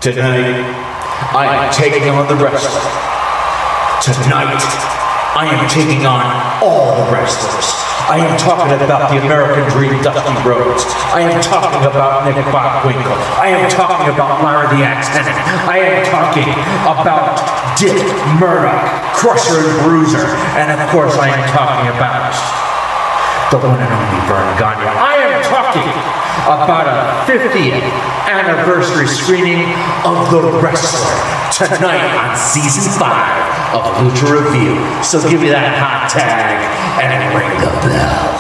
Tonight, I am taking on the wrestler. Tonight, I am taking on all the wrestlers. I am talking about the American Dream, Dusty Rhodes. I am talking about Nick Bockwinkel. I am talking about Myra the Axe Hennig. I am talking about Dick Murdoch, Crusher and Bruiser. And of course, I am talking about the one and only Vern Gagne. I am talking about a 50th anniversary screening of The Wrestler tonight on Season 5 of Lucha Review. So give me that hot tag and ring the bell.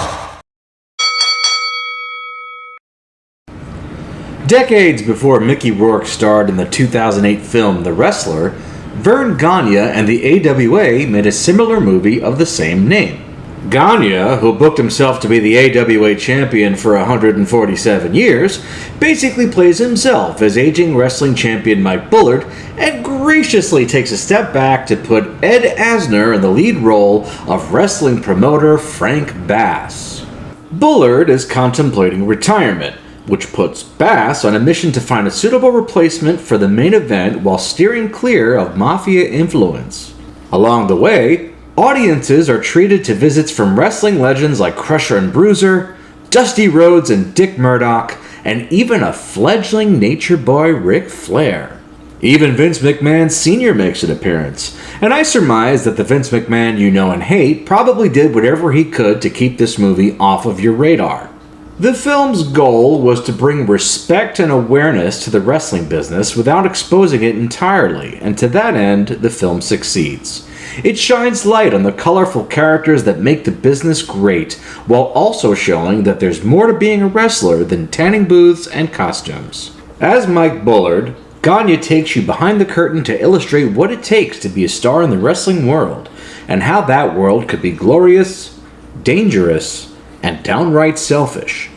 Decades before Mickey Rourke starred in the 2008 film The Wrestler, Vern Gagne and the AWA made a similar movie of the same name. Gagne, who booked himself to be the AWA champion for 147 years, basically plays himself as aging wrestling champion Mike Bullard and graciously takes a step back to put Ed Asner in the lead role of wrestling promoter Frank Bass. Bullard is contemplating retirement, which puts Bass on a mission to find a suitable replacement for the main event while steering clear of mafia influence. Along the way, audiences are treated to visits from wrestling legends like Crusher and Bruiser, Dusty Rhodes and Dick Murdoch, and even a fledgling nature boy Ric Flair. Even Vince McMahon Sr. makes an appearance, and I surmise that the Vince McMahon you know and hate probably did whatever he could to keep this movie off of your radar. The film's goal was to bring respect and awareness to the wrestling business without exposing it entirely, and to that end, the film succeeds. It shines light on the colorful characters that make the business great, while also showing that there's more to being a wrestler than tanning booths and costumes. As Mike Bullard, Gagne takes you behind the curtain to illustrate what it takes to be a star in the wrestling world, and how that world could be glorious, dangerous, and downright selfish.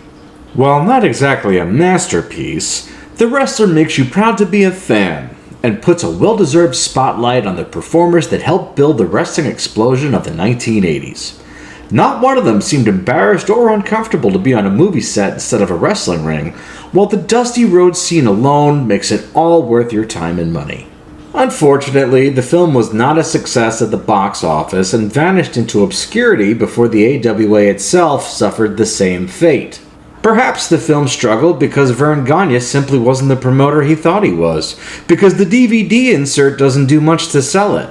While not exactly a masterpiece, The Wrestler makes you proud to be a fan, and puts a well-deserved spotlight on the performers that helped build the wrestling explosion of the 1980s. Not one of them seemed embarrassed or uncomfortable to be on a movie set instead of a wrestling ring, while the Dusty Rhodes scene alone makes it all worth your time and money. Unfortunately, the film was not a success at the box office and vanished into obscurity before the AWA itself suffered the same fate. Perhaps the film struggled because Vern Gagne simply wasn't the promoter he thought he was, because the DVD insert doesn't do much to sell it.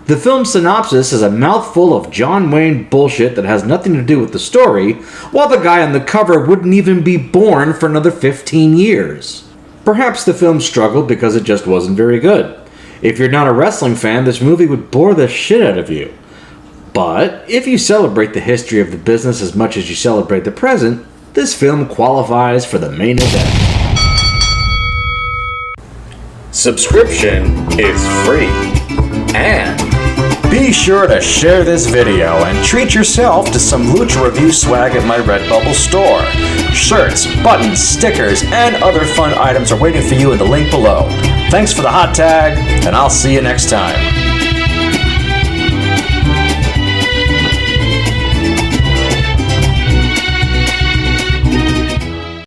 The film's synopsis is a mouthful of John Wayne bullshit that has nothing to do with the story, while the guy on the cover wouldn't even be born for another 15 years. Perhaps the film struggled because it just wasn't very good. If you're not a wrestling fan, this movie would bore the shit out of you. But if you celebrate the history of the business as much as you celebrate the present, this film qualifies for the main event. Subscription is free. And be sure to share this video and treat yourself to some Lucha Review swag at my Redbubble store. Shirts, buttons, stickers, and other fun items are waiting for you in the link below. Thanks for the hot tag, and I'll see you next time.